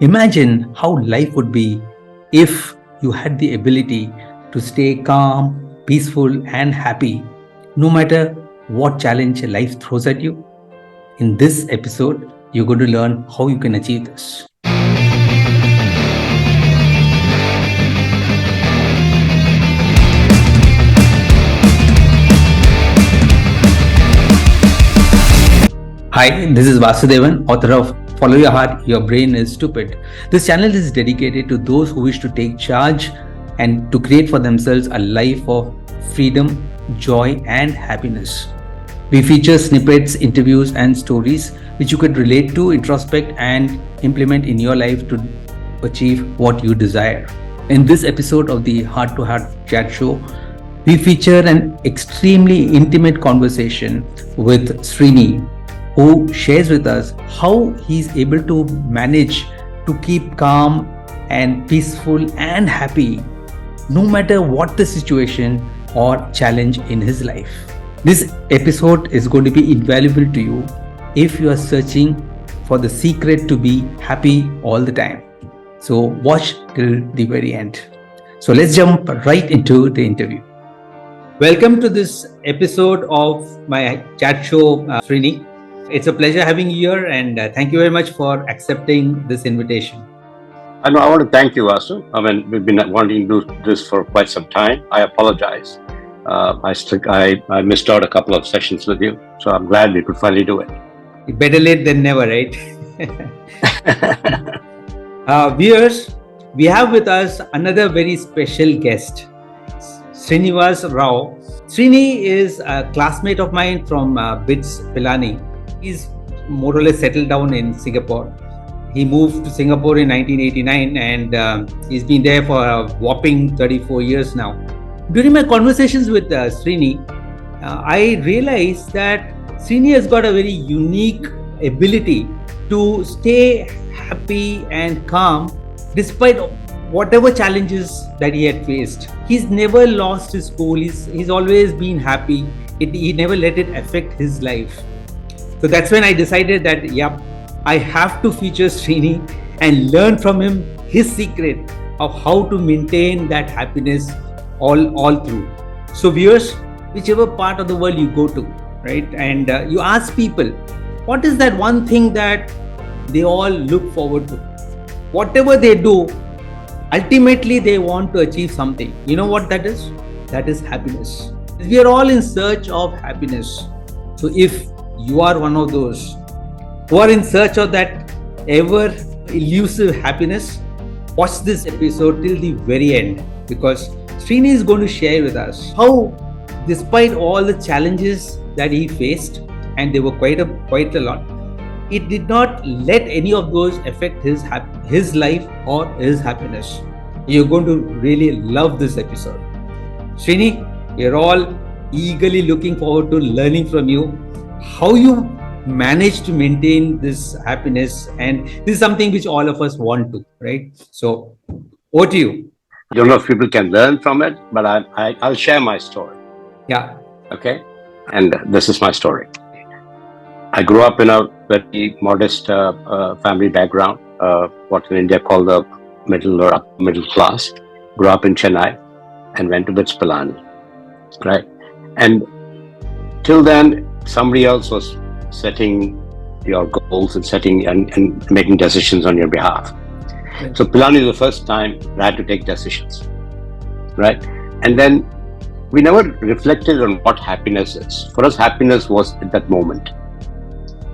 Imagine how life would be if you had the ability to stay calm, peaceful, and happy no matter what challenge life throws at you. In this episode, you're going to learn how you can achieve this. Hi, this is Vasudevan, author of Follow Your Heart, Your Brain is Stupid. This channel is dedicated to those who wish to take charge and to create for themselves a life of freedom, joy, and happiness. We feature snippets, interviews, and stories which you could relate to, introspect, and implement in your life to achieve what you desire. In this episode of the Heart to Heart Chat Show, we feature an extremely intimate conversation with Srini, who shares with us how he's able to manage to keep calm and peaceful and happy no matter what the situation or challenge in his life. This episode is going to be invaluable to you if you are searching for the secret to be happy all the time. So watch till the very end. So let's jump right into the interview. Welcome to this episode of my chat show, Srini. It's a pleasure having you here, and thank you very much for accepting this invitation. I want to thank you, Vasu. We've been wanting to do this for quite some time. I apologize. I missed out a couple of sessions with you, so I'm glad we could finally do it. Better late than never, right? Viewers, we have with us another very special guest, Srinivas Rao. Srini is a classmate of mine from BITS Pilani. He's more or less settled down in Singapore. He moved to Singapore in 1989 and he's been there for a whopping 34 years now. During my conversations with Srini, I realized that Srini has got a very unique ability to stay happy and calm despite whatever challenges that he had faced. He's never lost his cool. He's always been happy. He never let it affect his life. So that's when I decided that, I have to feature Srini and learn from him his secret of how to maintain that happiness all through. So viewers, whichever part of the world you go to, right, and you ask people, what is that one thing that they all look forward to? Whatever they do, ultimately they want to achieve something. You know what that is? That is happiness. We are all in search of happiness. So if you are one of those who are in search of that ever elusive happiness, watch this episode till the very end, because Srini is going to share with us how, despite all the challenges that he faced, and they were quite a lot, it did not let any of those affect his life or his happiness. You're going to really love this episode. Srini, we're all eagerly looking forward to learning from you how you manage to maintain this happiness, and this is something which all of us want to, right? So over to you. I don't know if people can learn from it, but I'll share my story. Yeah. Okay. And this is my story. I grew up in a very modest family background, what in India called the middle or upper middle class. Grew up in Chennai and went to BITS Pilani, right? And till then, somebody else was setting your goals and setting and making decisions on your behalf. Right. So Pilani is the first time I had to take decisions, right? And then we never reflected on what happiness is. For us, happiness was at that moment.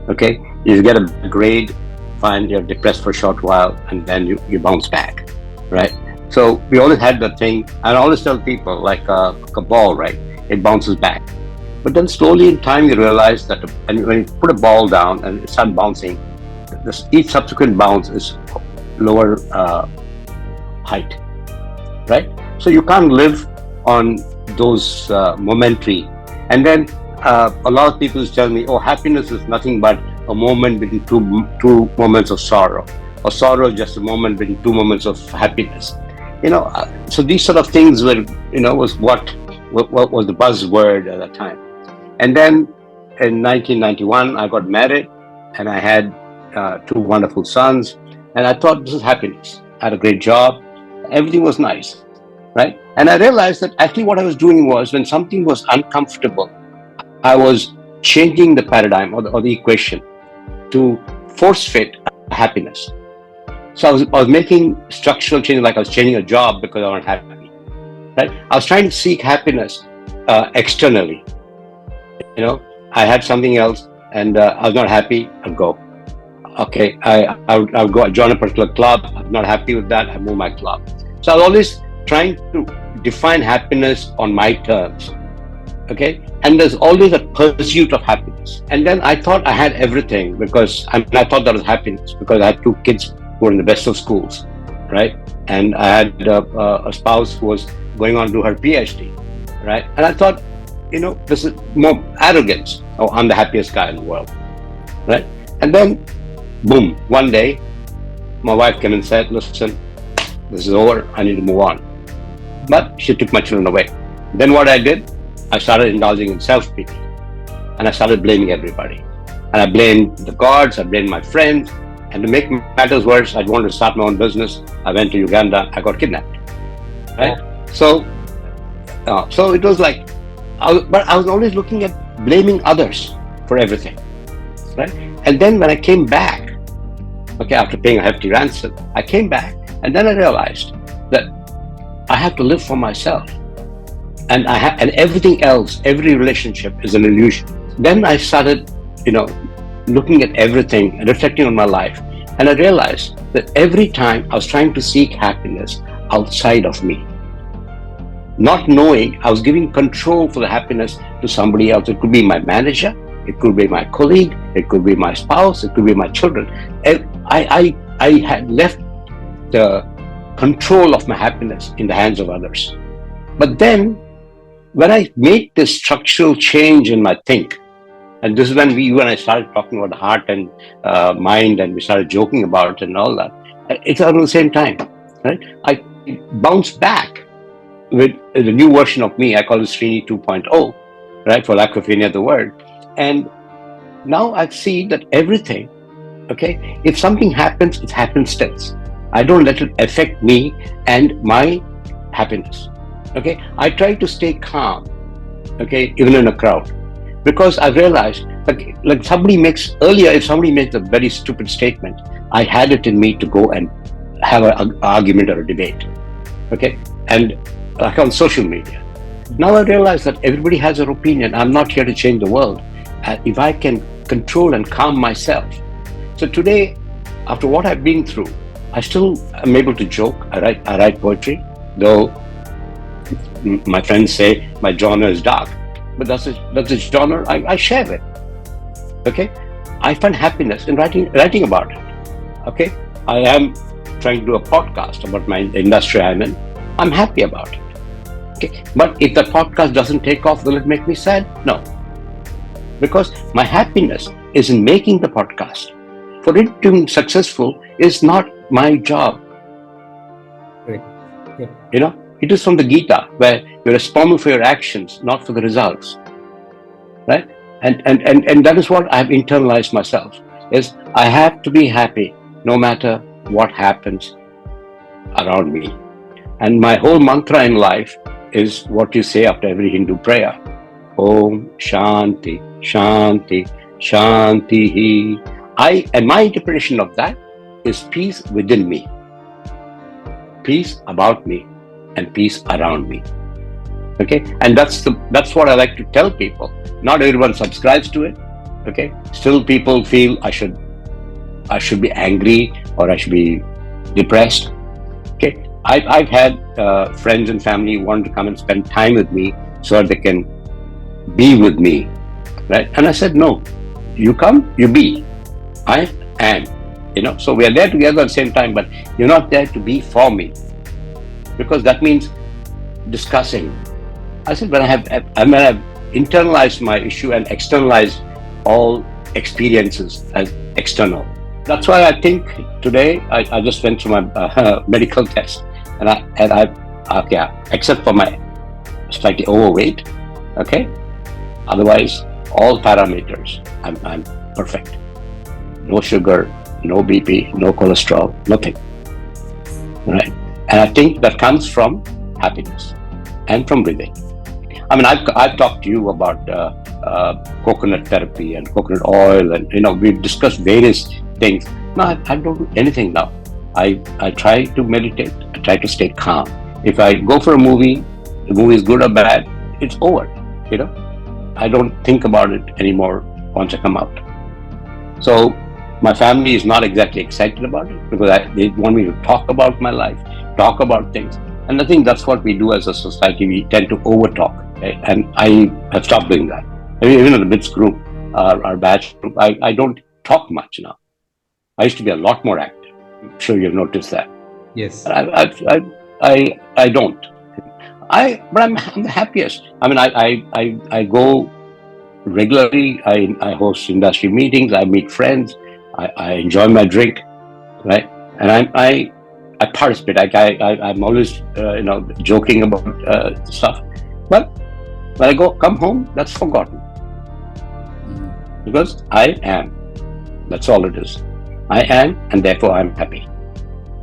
Okay, you get a grade, fine, you're depressed for a short while, and then you bounce back, right? So we always had the thing, and I always tell people, like a ball, right? It bounces back. But then slowly in time you realize that when you put a ball down and it starts bouncing, each subsequent bounce is lower height, right? So you can't live on those momentary. And then a lot of people tell me, oh, happiness is nothing but a moment between two moments of sorrow, or sorrow is just a moment between two moments of happiness. So these sort of things were, was what was the buzzword at that time. And then in 1991, I got married and I had two wonderful sons. And I thought, this is happiness. I had a great job. Everything was nice, right? And I realized that actually what I was doing was, when something was uncomfortable, I was changing the paradigm or the equation to force fit happiness. So I was making structural changes, like I was changing a job because I wasn't happy, right? I was trying to seek happiness externally. I had something else and I was not happy, I'd go. Okay, I would go join a particular club. I'm not happy with that. I move my club. So I was always trying to define happiness on my terms. Okay, and there's always a pursuit of happiness. And then I thought I had everything because I thought that was happiness because I had 2 kids who were in the best of schools, right? And I had a spouse who was going on to do her PhD, right? And I thought, this is more arrogance. Oh, I'm the happiest guy in the world, right? And then boom, one day, my wife came and said, listen, this is over, I need to move on. But she took my children away. Then what I did, I started indulging in self-pity. And I started blaming everybody. And I blamed the gods, I blamed my friends. And to make matters worse, I wanted to start my own business. I went to Uganda, I got kidnapped. Right? So it was like, but I was always looking at blaming others for everything. Right? And then when I came back, after paying a hefty ransom, I came back and then I realized that I have to live for myself. And and everything else, every relationship is an illusion. Then I started, looking at everything and reflecting on my life. And I realized that every time I was trying to seek happiness outside of me, not knowing I was giving control for the happiness to somebody else. It could be my manager, it could be my colleague, it could be my spouse, it could be my children. And I had left the control of my happiness in the hands of others. But then, when I made this structural change in my think, and this is when you and I started talking about the heart and mind, and we started joking about it and all that, it's all at the same time, right? I bounced back with the new version of me. I call it Srini 2.0, right, for lack of any other word. And now I see that everything, okay, if something happens, it happenstance. I don't let it affect me and my happiness. Okay, I try to stay calm, okay, even in a crowd, because I realized, like somebody makes if somebody makes a very stupid statement, I had it in me to go and have an argument or a debate, okay, and like on social media. Now I realize that everybody has their opinion. I'm not here to change the world. If I can control and calm myself. So today, after what I've been through, I still am able to joke. I write poetry, though my friends say my genre is dark, but that's a genre I share it. Okay, I find happiness in writing about it. Okay, I am trying to do a podcast about my industry I'm in. I'm happy about it. Okay, but if the podcast doesn't take off, will it make me sad? No, because my happiness is in making the podcast. For it to be successful is not my job. Right. Yeah. It is from the Gita, where you're responsible for your actions, not for the results. Right? And that is what I've internalized myself, is I have to be happy no matter what happens around me. And my whole mantra in life is what you say after every Hindu prayer. Om Shanti, Shanti, Shanti. And my interpretation of that is peace within me, peace about me, and peace around me. Okay, and that's what I like to tell people. Not everyone subscribes to it. Okay, still people feel I should be angry or I should be depressed. Okay, I've had friends and family want to come and spend time with me so that they can be with me, right? And I said, no, you come, you be. I am. So we are there together at the same time, but you're not there to be for me, because that means discussing. I said, when I have internalized my issue and externalized all experiences as external. That's why I think today I just went through my medical test, and I except for my slightly overweight, okay. Otherwise, all parameters, I'm perfect. No sugar, no BP, no cholesterol, nothing, right? And I think that comes from happiness and from breathing. I mean, I've talked to you about coconut therapy and coconut oil, and we've discussed various things. No, I don't do anything now. I try to meditate. I try to stay calm. If I go for a movie, the movie is good or bad, it's over. I don't think about it anymore once I come out. So my family is not exactly excited about it because they want me to talk about my life, talk about things. And I think that's what we do as a society. We tend to over-talk. Okay? And I have stopped doing that. I mean, even in the BITS group, our batch group, I don't talk much now. I used to be a lot more active. I'm sure you've noticed that. Yes. I don't. But I'm the happiest. I mean, I go regularly. I host industry meetings. I meet friends. I enjoy my drink, right? And I participate. I'm always joking about stuff. But when I come home, that's forgotten because I am. That's all it is. I am, and therefore I'm happy.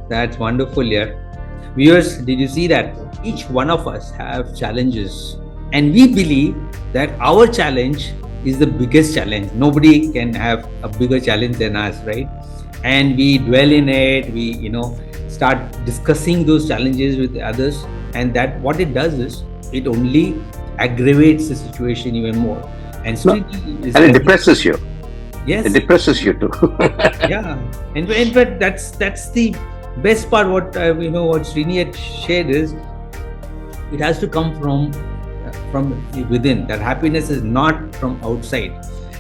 That's wonderful, yeah. Viewers, did you see that? Each one of us have challenges, and we believe that our challenge is the biggest challenge. Nobody can have a bigger challenge than us, right? And we dwell in it. We, start discussing those challenges with others, and that what it does is it only aggravates the situation even more. And it depresses you. Yes, it depresses you too. Yeah, and but that's the best part. What what Srini had shared is it has to come from within. That happiness is not from outside.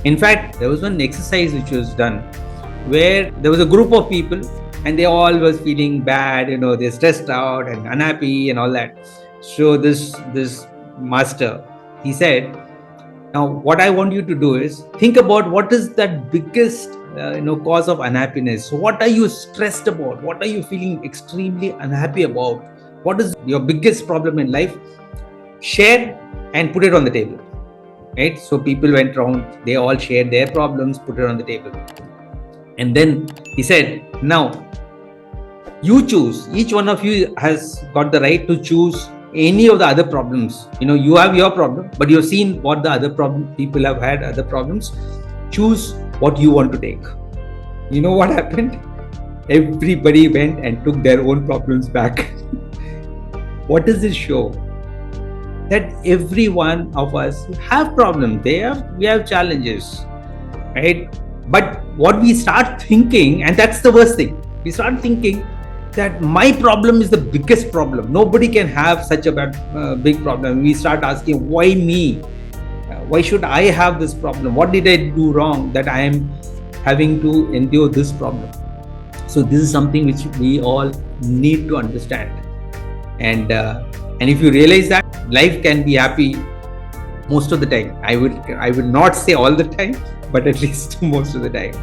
In fact, there was one exercise which was done where there was a group of people and they all was feeling bad, they're stressed out and unhappy and all that. So this master, he said, now what I want you to do is think about what is that biggest cause of unhappiness. So what are you stressed about? What are you feeling extremely unhappy about? What is your biggest problem in life? Share and put it on the table, right? So people went around, they all shared their problems, put it on the table. And then he said, now you choose. Each one of you has got the right to choose any of the other problems. You have your problem, but you've seen what the other people have had other problems. Choose what you want to take. You know what happened? Everybody went and took their own problems back. What does this show? That every one of us have problems. We have challenges, right? But what we start thinking, and that's the worst thing, we start thinking that my problem is the biggest problem. Nobody can have such a big problem. We start asking, why me? Why should I have this problem? What did I do wrong that I am having to endure this problem? So this is something which we all need to understand. And if you realize that, life can be happy most of the time. I would not say all the time, but at least most of the time.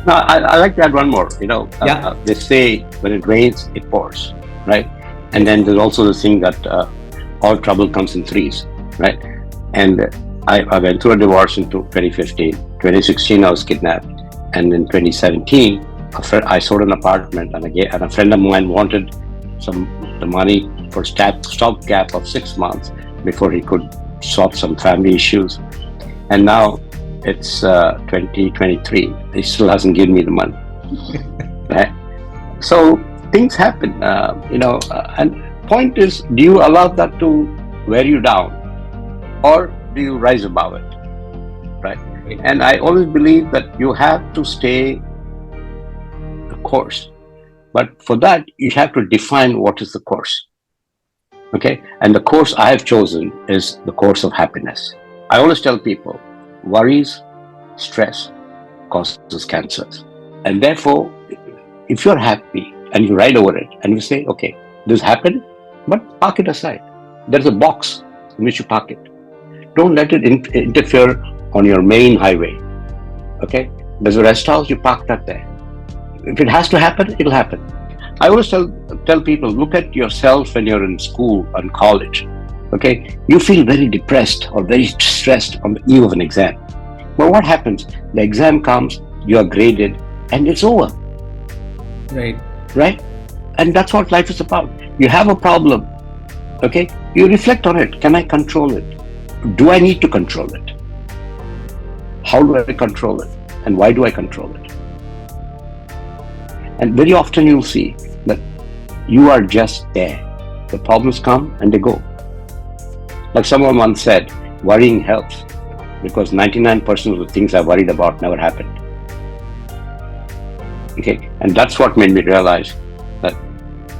No, I like to add one more. They say when it rains, it pours, right? And then there's also the thing that all trouble comes in threes, right? And I went through a divorce in 2015. 2016, I was kidnapped. And in 2017, I sold an apartment, and a friend of mine wanted the money for stopgap of 6 months before he could solve some family issues. And now it's 2023. He still hasn't given me the money. Right? So things happen, and point is, do you allow that to wear you down, or do you rise above it? Right? And I always believe that you have to stay the course, but for that you have to define what is the course. Okay, and the course I have chosen is the course of happiness. I always tell people, worries, stress causes cancers. And therefore, if you're happy and you ride over it and you say, okay, this happened, but park it aside. There's a box in which you park it. Don't let it interfere on your main highway. Okay? There's a rest house, you park that there. If it has to happen, it'll happen. I always tell people, look at yourself when you're in school and college. Okay, you feel very depressed or very stressed on the eve of an exam. Well, what happens? The exam comes, you are graded, and it's over. Right. Right? And that's what life is about. You have a problem, okay? You reflect on it. Can I control it? Do I need to control it? How do I control it? And why do I control it? And very often you'll see that you are just there. The problems come and they go. Like someone once said, worrying helps because 99% of the things I worried about never happened. Okay, and that's what made me realize that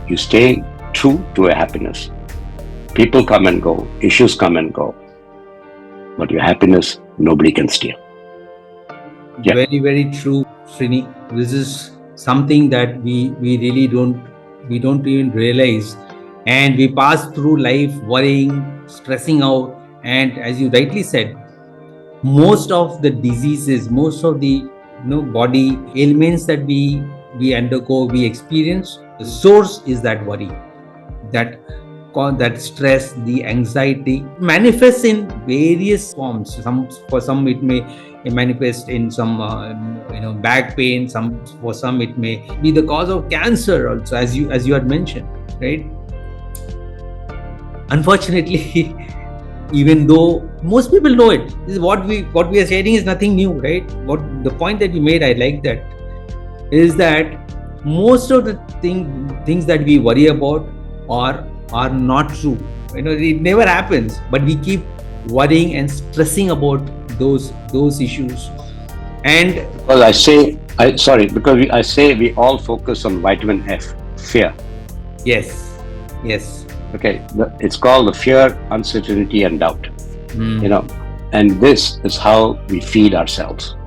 you stay true to a happiness. People come and go, issues come and go, but your happiness, nobody can steal. Yeah. Very, very true, Srini. This is something that we really don't even realize, and we pass through life worrying, stressing out, and as you rightly said, most of the diseases, most of the body ailments that we undergo, we experience, the source is that worry, that stress, the anxiety manifests in various forms. For some it may manifest in some back pain. For some it may be the cause of cancer also, as you had mentioned, right? Unfortunately, even though most people know it, this is what we are sharing is nothing new, right? What the point that you made, I like that, is that most of the things that we worry about are not true. It never happens, but we keep worrying and stressing about those issues. And because I say we all focus on vitamin F, fear. Yes. Okay, it's called the fear, uncertainty, and doubt. And this is how we feed ourselves.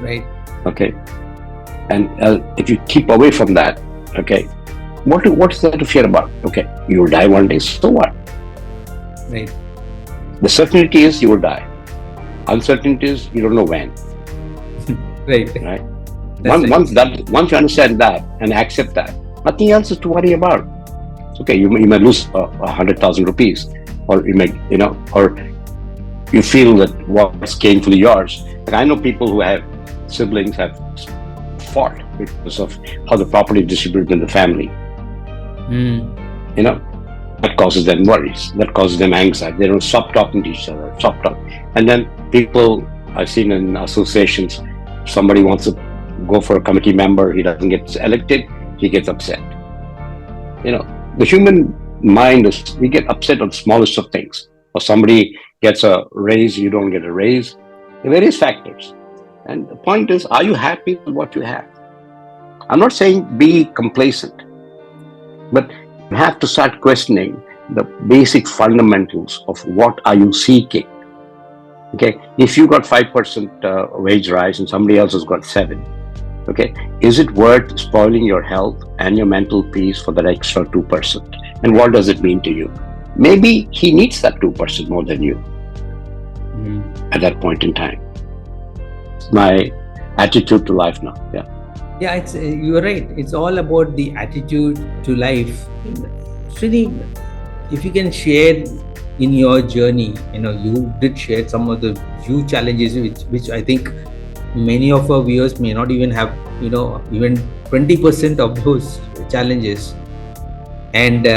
Right. Okay, and if you keep away from that, okay, what's there to fear about? Okay, you will die one day, so what? Right. The certainty is you will die. Uncertainty is you don't know when. Right. Once you understand that and accept that, nothing else is to worry about. Okay, you may lose 100,000 rupees, or you may, or you feel that what's gainfully yours. Like I know people who have siblings have fought because of how the property is distributed in the family. That causes them worries. That causes them anxiety. They don't stop talking to each other. And then people I've seen in associations, somebody wants to go for a committee member, he doesn't get elected, he gets upset. The human mind is, we get upset on the smallest of things. Or somebody gets a raise, you don't get a raise. There are various factors. And the point is, are you happy with what you have? I'm not saying be complacent, but you have to start questioning the basic fundamentals of what are you seeking. Okay, if you got 5% wage rise and somebody else has got 7%, okay, is it worth spoiling your health and your mental peace for that extra 2%? And what does it mean to you? Maybe he needs that 2% more than you at that point in time. It's my attitude to life now. Yeah, it's you're right. It's all about the attitude to life. Srini, if you can share in your journey, you did share some of the huge challenges which I think many of our viewers may not even have, even 20% of those challenges. And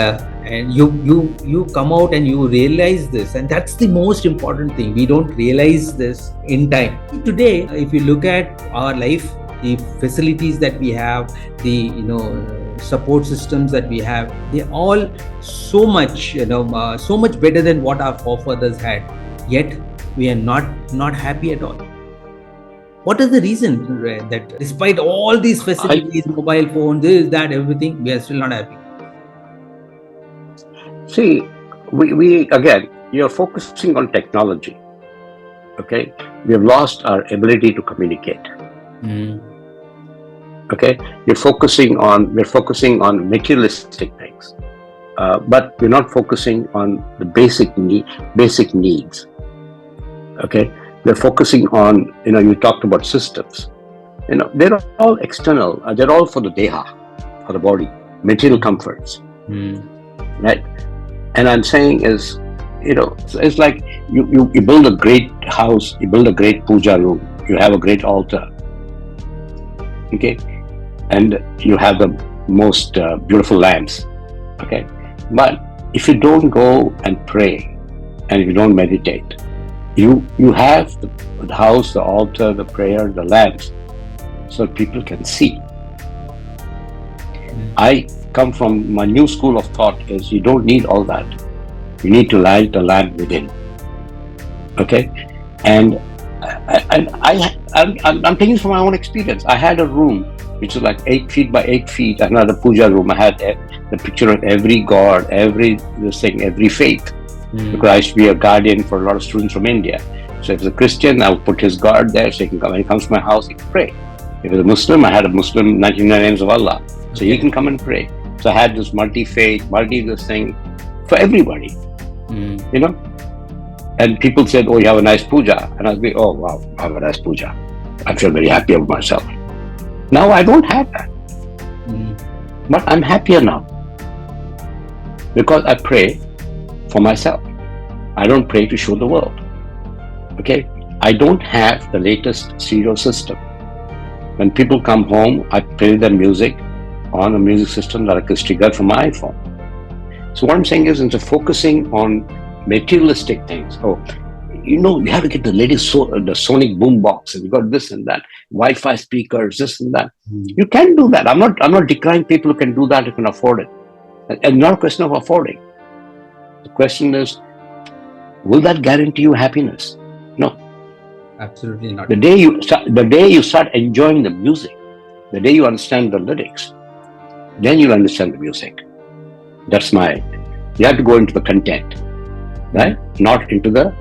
you come out and you realize this, and that's the most important thing. We don't realize this in time. Today, if you look at our life, the facilities that we have, the support systems that we have, they're all so much better than what our forefathers had. Yet we are not happy at all. What is the reason that despite all these facilities, mobile phone, this, that, everything, we are still not happy? See, we again, you're focusing on technology. Okay, we have lost our ability to communicate. Okay, we're focusing on materialistic things, but we're not focusing on the basic needs. Okay, we're focusing on, you talked about systems. They're all external. They're all for the deha, for the body, material comforts. Right? And I'm saying is, it's like you build a great house, you build a great puja room, you have a great altar. okay, and you have the most beautiful lamps, okay. But if you don't go and pray, and if you don't meditate, you have the house, the altar, the prayer, the lamps, so people can see. I come from my new school of thought is you don't need all that. You need to light the lamp within. Okay, and I'm taking from my own experience. I had a room which was like 8 feet by 8 feet. Another puja room. I had the picture of every god, every faith. Because I used to be a guardian for a lot of students from India. So if it's a Christian, I would put his guard there, so he can come. When he comes to my house, he can pray. If it's a Muslim, I had a Muslim 99 names of Allah, so he can come and pray. So I had this multi-faith, this thing for everybody, you know. And people said, "Oh, you have a nice puja," and I'd be, "Oh, wow, I have a nice puja. I feel very happy about myself." Now I don't have that, but I'm happier now because I pray for myself. I don't pray to show the world. Okay, I don't have the latest stereo system. When people come home, I play their music on a music system that I configured from my iPhone. So what I'm saying is, instead of focusing on materialistic things, you have to get the latest the sonic boom box, and you got this and that, Wi-Fi speakers, this and that. You can do that. I'm not decrying people who can do that, who can afford it. And not a question of affording. The question is, will that guarantee you happiness? No. Absolutely not. The day you start enjoying the music, the day you understand the lyrics, then you'll understand the music. You have to go into the content, right? Not into the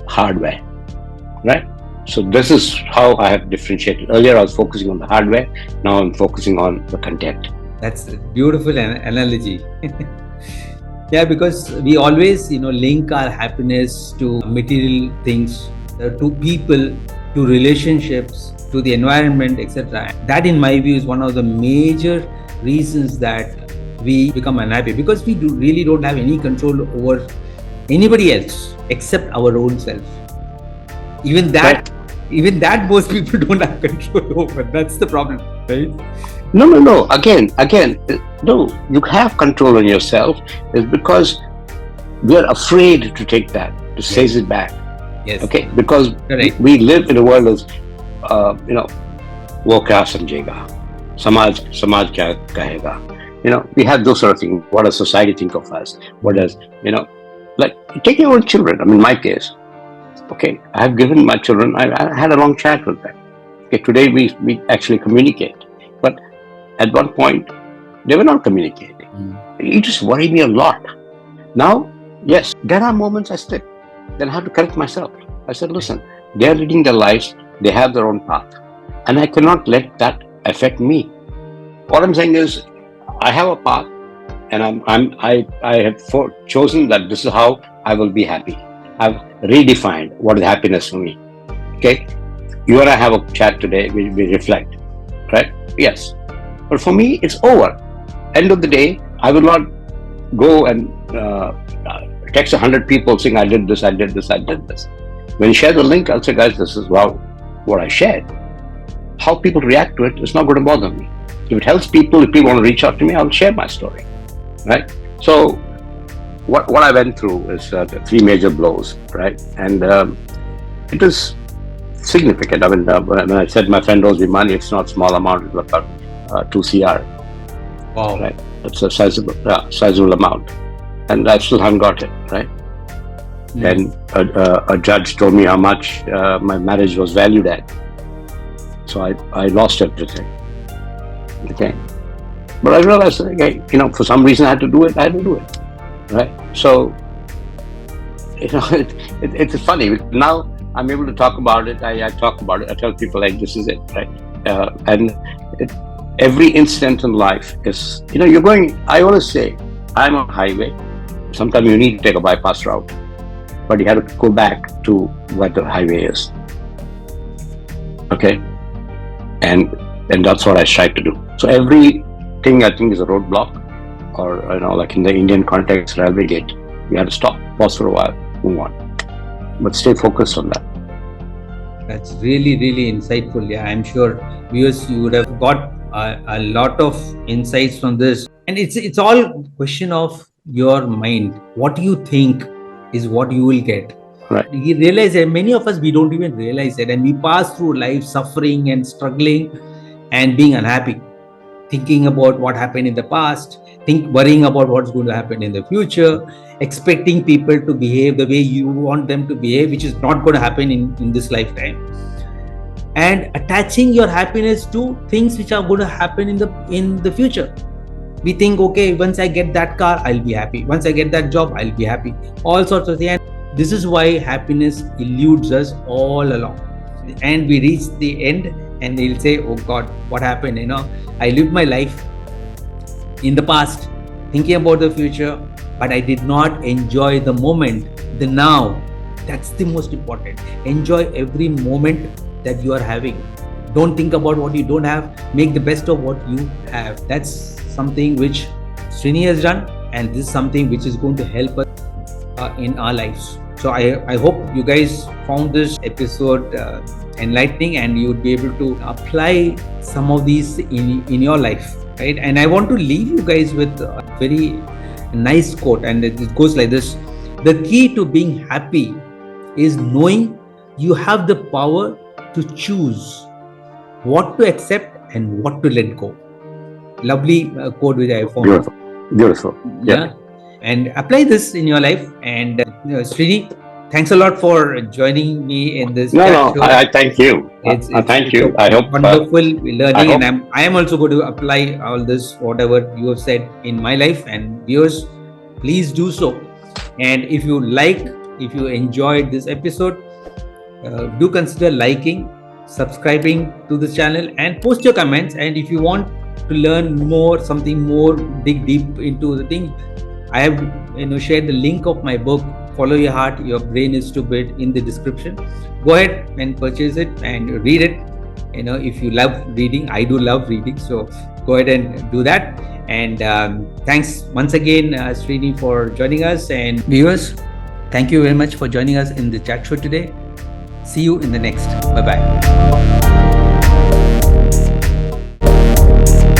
hardware, right? So this is how I have differentiated. Earlier I was focusing on the hardware, now I'm focusing on the content. That's a beautiful analogy. Yeah, because we always, link our happiness to material things, to people, to relationships, to the environment, etc. That, in my view, is one of the major reasons that we become unhappy, because we really don't have any control over anybody else except our own self. Even that most people don't have control over. That's the problem, right? No. Again, no. You have control on yourself. It's because we are afraid to take that, to seize it back. Yes. Okay. Because we live in a world of, wo kya samjhega, samaj kya kahega. We have those sort of things. What does society think of us? What does, like take your own children. I mean, my case. Okay, I have given my children. I had a long chat with them. Okay, today we actually communicate. But at one point, they were not communicating. It just worried me a lot. Now, yes, there are moments I slip. Then I have to correct myself. I said, listen, they are leading their lives. They have their own path. And I cannot let that affect me. What I'm saying is, I have a path, and I have chosen that this is how I will be happy. I've redefined what is happiness for me. Okay? You and I have a chat today, we reflect. Right? Yes. But for me, it's over. End of the day, I will not go and text 100 people saying, I did this. When you share the link, I'll say, guys, this is what I shared. How people react to it is not going to bother me. If it helps people, if people want to reach out to me, I'll share my story. Right? So, what I went through is 3 major blows, right? And it was significant. I mean, when I said my friend owes me money, it's not a small amount. It's about 2 CR. Wow. Right? It's a sizable amount. And I still haven't got it, right? Then a judge told me how much my marriage was valued at. So I lost everything. Okay? But I realized that, okay, for some reason I had to do it. Right? So, it's funny. Now I'm able to talk about it. I talk about it. I tell people, like, this is it, right? And every incident in life is, you're going, I always say, I'm on a highway. Sometimes you need to take a bypass route, but you have to go back to where the highway is. Okay? And that's what I try to do. So everything I think is a roadblock, or, like in the Indian context, railway gate. You have to stop, pause for a while, move on. But stay focused on that. That's really, really insightful. Yeah, I'm sure viewers, you would have got a lot of insights from this. And it's all question of your mind. What you think is what you will get. Right. You realize that many of us, we don't even realize it, and we pass through life suffering and struggling and being unhappy, thinking about what happened in the past, worrying about what's going to happen in the future, expecting people to behave the way you want them to behave, which is not going to happen in this lifetime, and attaching your happiness to things which are going to happen in the future. We think, okay, once I get that car, I'll be happy. Once I get that job, I'll be happy. All sorts of things. And this is why happiness eludes us all along. And we reach the end and we'll say, oh God, what happened? I lived my life in the past, thinking about the future, but I did not enjoy the moment, the now. That's the most important. Enjoy every moment that you are having. Don't think about what you don't have. Make the best of what you have. That's something which Srini has done, and this is something which is going to help us in our lives. So I hope you guys found this episode enlightening, and you would be able to apply some of these in your life, right? And I want to leave you guys with a very nice quote, and it goes like this: the key to being happy is knowing you have the power to choose what to accept and what to let go. Lovely quote which I found. Beautiful. Yeah. And apply this in your life. And Srini, thanks a lot for joining me in this. I thank you. Thank you. I hope wonderful learning, and I am also going to apply all this, whatever you have said, in my life. And viewers, please do so. And if you enjoyed this episode, do consider liking, subscribing to this channel, and post your comments. And if you want to learn more, something more, dig deep into the thing, I have shared the link of my book, Follow Your Heart, Your Brain is Stupid, in the description. Go ahead and purchase it and read it. If you love reading, I do love reading, so go ahead and do that. And thanks once again, Srini, for joining us. And viewers, thank you very much for joining us in the chat show today. See you in the next. Bye-bye.